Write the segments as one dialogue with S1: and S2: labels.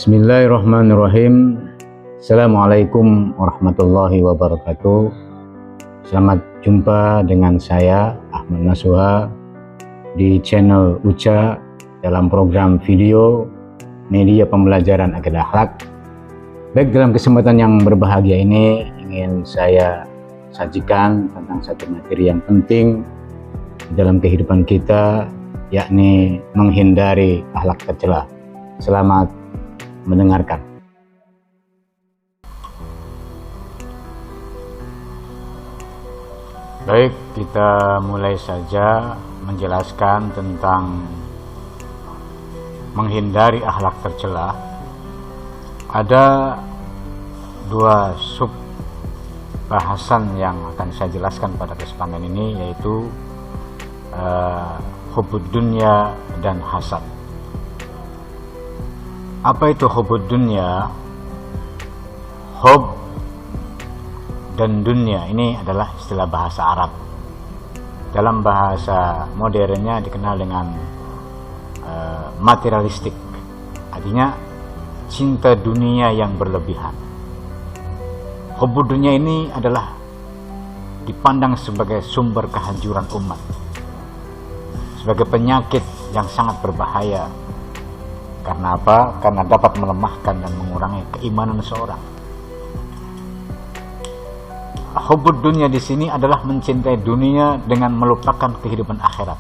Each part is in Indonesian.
S1: Bismillahirrahmanirrahim. Assalamualaikum warahmatullahi wabarakatuh. Selamat jumpa dengan saya Ahmad Nasuha di channel Uca dalam program video media pembelajaran akidah akhlak. Baik, dalam kesempatan yang berbahagia ini ingin saya sajikan tentang satu materi yang penting dalam kehidupan kita, yakni menghindari akhlak tercela. Selamat mendengarkan. Baik, kita mulai saja menjelaskan tentang menghindari akhlak tercela. Ada dua sub bahasan yang akan saya jelaskan pada kesempatan ini, yaitu hubud dunya dan hasad. Apa itu hubud dunya? Hub dan dunia ini adalah istilah bahasa Arab. Dalam bahasa modernnya dikenal dengan materialistik, artinya cinta dunia yang berlebihan. Hubud dunia ini adalah dipandang sebagai sumber kehancuran umat, sebagai penyakit yang sangat berbahaya. Karena apa? Karena dapat melemahkan dan mengurangi keimanan seorang. Hubud dunia di sini adalah mencintai dunia dengan melupakan kehidupan akhirat.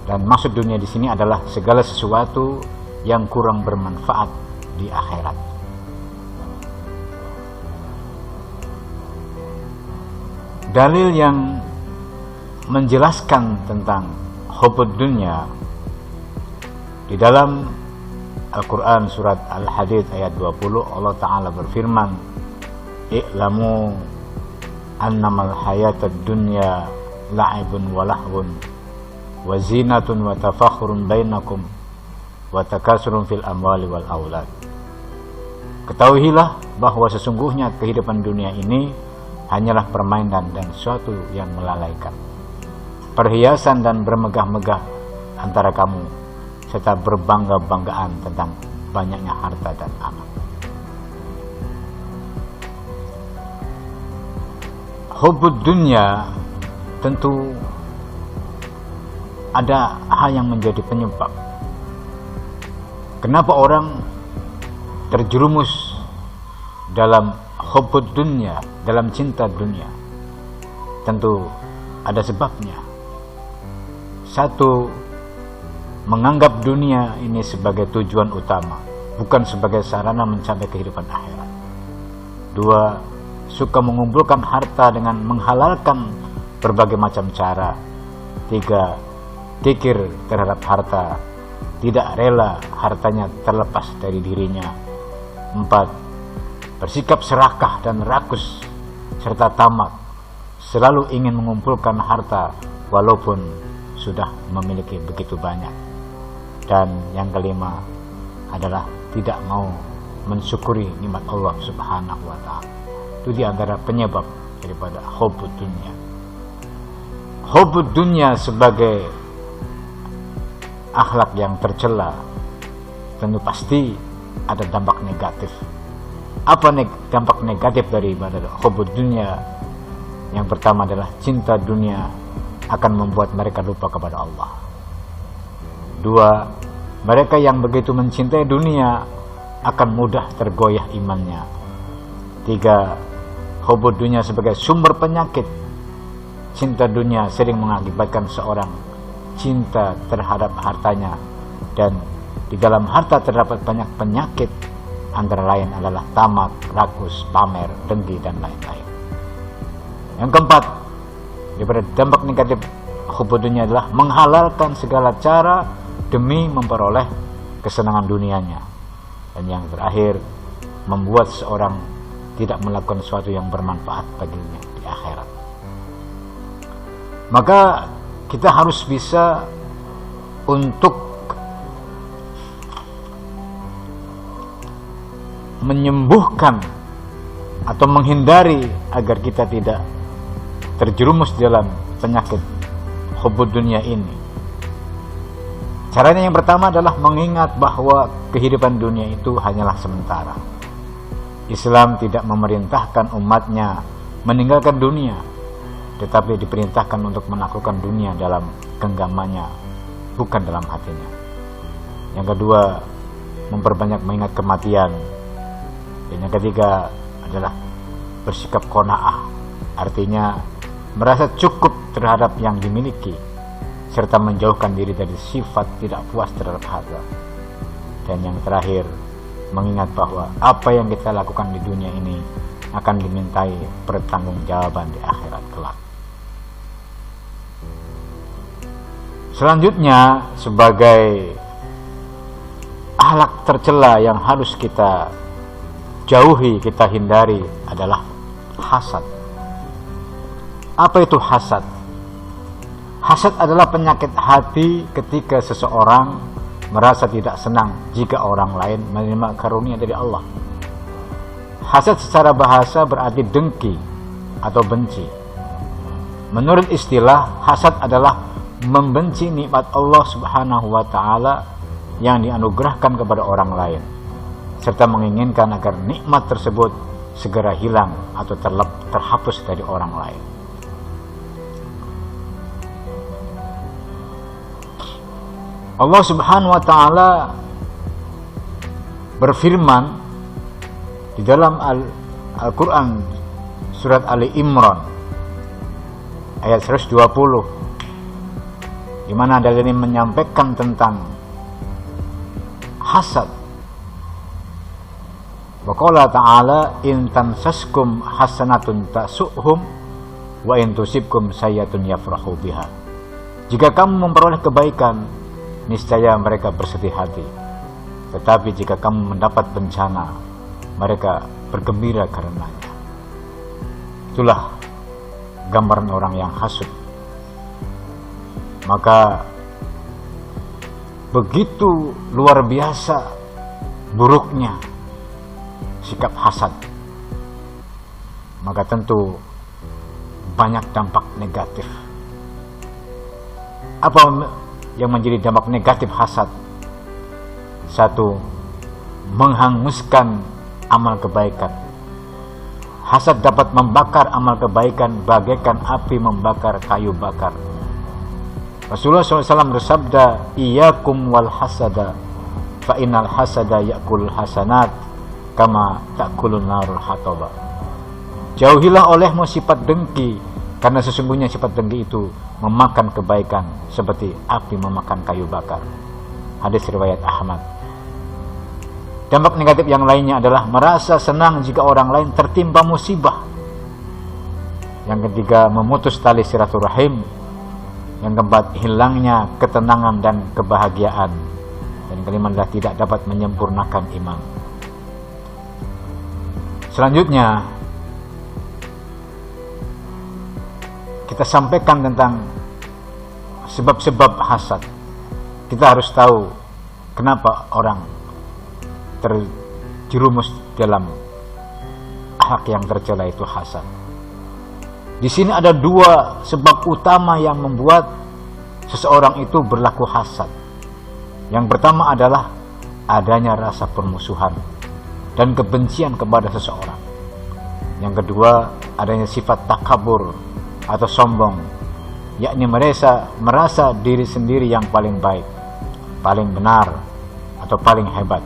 S1: Dan maksud dunia di sini adalah segala sesuatu yang kurang bermanfaat di akhirat. Dalil yang menjelaskan tentang hubud dunia di dalam Al-Quran surat Al-Hadid ayat 20, Allah Ta'ala berfirman, "I'lamu annamal hayatad dunya la'ibun wa lahwun wa zinatun wa tafakhurun bainakum wa takasurun fil amwali wal aulad." Ketahuilah bahwa sesungguhnya kehidupan dunia ini hanyalah permainan dan suatu yang melalaikan, perhiasan dan bermegah-megah antara kamu, serta berbangga-banggaan tentang banyaknya harta dan anak. Hubud dunia tentu ada hal yang menjadi penyebab kenapa orang terjerumus dalam hubud dunia, dalam cinta dunia. Tentu ada sebabnya. Satu, menganggap dunia ini sebagai tujuan utama, bukan sebagai sarana mencapai kehidupan akhirat. Dua, suka mengumpulkan harta dengan menghalalkan berbagai macam cara. Tiga, kikir terhadap harta, tidak rela hartanya terlepas dari dirinya. Empat, bersikap serakah dan rakus serta tamak, selalu ingin mengumpulkan harta walaupun sudah memiliki begitu banyak. Dan yang kelima adalah tidak mau mensyukuri nikmat Allah Subhanahu wa Ta'ala. Itu di antara penyebab daripada hubud dunia. Hubud dunia sebagai akhlak yang tercela tentu pasti ada dampak negatif. Apa dampak negatif daripada hubud dunia? Yang pertama adalah cinta dunia akan membuat mereka lupa kepada Allah. Dua, mereka yang begitu mencintai dunia akan mudah tergoyah imannya. Tiga, hubud dunia sebagai sumber penyakit. Cinta dunia sering mengakibatkan seorang cinta terhadap hartanya, dan di dalam harta terdapat banyak penyakit, antara lain adalah tamak, rakus, pamer, dengki, dan lain-lain. Yang keempat, daripada dampak negatif hubud dunia adalah menghalalkan segala cara demi memperoleh kesenangan dunianya. Dan yang terakhir, membuat seorang tidak melakukan sesuatu yang bermanfaat baginya di akhirat. Maka kita harus bisa untuk menyembuhkan atau menghindari agar kita tidak terjerumus dalam penyakit hubud dunia ini. Caranya yang pertama adalah mengingat bahwa kehidupan dunia itu hanyalah sementara. Islam tidak memerintahkan umatnya meninggalkan dunia, tetapi diperintahkan untuk menaklukkan dunia dalam genggamannya, bukan dalam hatinya. Yang kedua, memperbanyak mengingat kematian. Dan yang ketiga adalah bersikap qanaah, artinya merasa cukup terhadap yang dimiliki, serta menjauhkan diri dari sifat tidak puas terhadap harta. Dan yang terakhir, mengingat bahwa apa yang kita lakukan di dunia ini akan dimintai pertanggungjawaban di akhirat kelak. Selanjutnya, sebagai akhlak tercela yang harus kita jauhi, kita hindari adalah hasad. Apa itu hasad? Hasad adalah penyakit hati ketika seseorang merasa tidak senang jika orang lain menerima karunia dari Allah. Hasad secara bahasa berarti dengki atau benci. Menurut istilah, hasad adalah membenci nikmat Allah Subhanahu wa taala yang dianugerahkan kepada orang lain, serta menginginkan agar nikmat tersebut segera hilang atau terhapus dari orang lain. Allah Subhanahu wa taala berfirman di dalam Al-Qur'an surat Ali Imran ayat 120, di mana dalil ini menyampaikan tentang hasad. Wa qala ta'ala in tamsaskum hasanatun tasu'hum wa in tusibkum sayyatun yafrahu biha. Jika kamu memperoleh kebaikan, niscaya mereka bersedih hati. Tetapi jika kamu mendapat bencana, mereka bergembira karenanya. Itulah gambaran orang yang hasud. Maka begitu luar biasa buruknya sikap hasad, maka tentu banyak dampak negatif. Apa yang menjadi dampak negatif hasad? Satu, menghanguskan amal kebaikan. Hasad dapat membakar amal kebaikan bagaikan api membakar kayu bakar. Rasulullah SAW bersabda, "Iyyakum wal hasada, fa innal hasada ya'kulul hasanat kama ta'kulun narul hataba." Jauhilah olehmu sifat dengki, karena sesungguhnya sifat dengki itu memakan kebaikan seperti api memakan kayu bakar. Hadis riwayat Ahmad. Dampak negatif yang lainnya adalah merasa senang jika orang lain tertimpa musibah. Yang ketiga, memutus tali silaturahim. Yang keempat, hilangnya ketenangan dan kebahagiaan. Dan kelima adalah tidak dapat menyempurnakan iman. Selanjutnya, kita sampaikan tentang sebab-sebab hasad. Kita harus tahu kenapa orang terjerumus dalam akhlak yang tercela, itu hasad. Di sini ada dua sebab utama yang membuat seseorang itu berlaku hasad. Yang pertama adalah adanya rasa permusuhan dan kebencian kepada seseorang. Yang kedua, adanya sifat takabur atau sombong, yakni merasa diri sendiri yang paling baik, paling benar, atau paling hebat.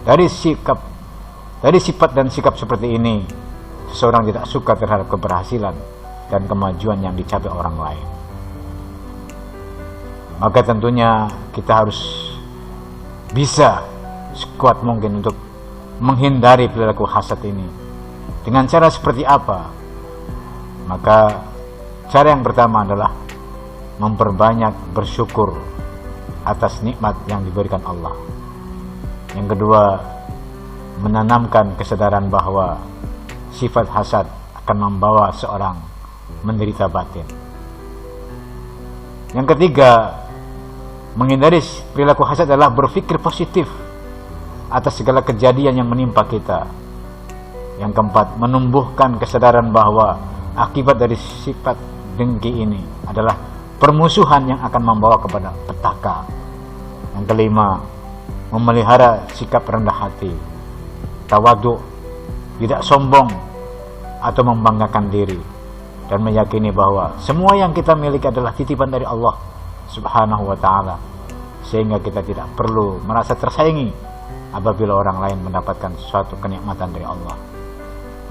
S1: Dari sifat dan sikap seperti ini, seseorang tidak suka terhadap keberhasilan dan kemajuan yang dicapai orang lain. Maka tentunya kita harus bisa sekuat mungkin untuk menghindari perilaku hasad ini. Dengan cara seperti apa? Maka cara yang pertama adalah memperbanyak bersyukur atas nikmat yang diberikan Allah. Yang kedua, menanamkan kesadaran bahwa sifat hasad akan membawa seorang menderita batin. Yang ketiga, menghindari perilaku hasad adalah berpikir positif atas segala kejadian yang menimpa kita. Yang keempat, menumbuhkan kesadaran bahwa akibat dari sifat dengki ini adalah permusuhan yang akan membawa kepada petaka Yang kelima, memelihara sikap rendah hati, tawadhu, tidak sombong atau membanggakan diri, dan meyakini bahwa semua yang kita miliki adalah titipan dari Allah Subhanahu wa ta'ala, sehingga kita tidak perlu merasa tersaingi apabila orang lain mendapatkan suatu kenikmatan dari Allah.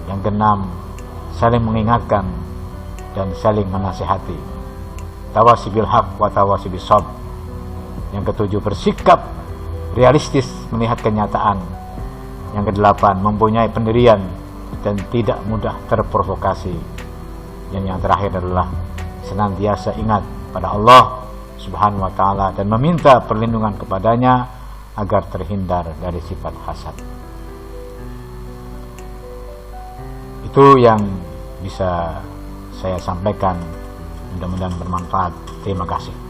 S1: Yang keenam, saling mengingatkan dan saling menasihati, tawasi bil haq wa tawasi bis sabr. Yang ketujuh, bersikap realistis melihat kenyataan. Yang kedelapan, mempunyai pendirian dan tidak mudah terprovokasi. Dan yang terakhir adalah senantiasa ingat pada Allah Subhanahu wa ta'ala dan meminta perlindungan kepadanya agar terhindar dari sifat hasad. Itu yang bisa saya sampaikan, mudah-mudahan bermanfaat. Terima kasih.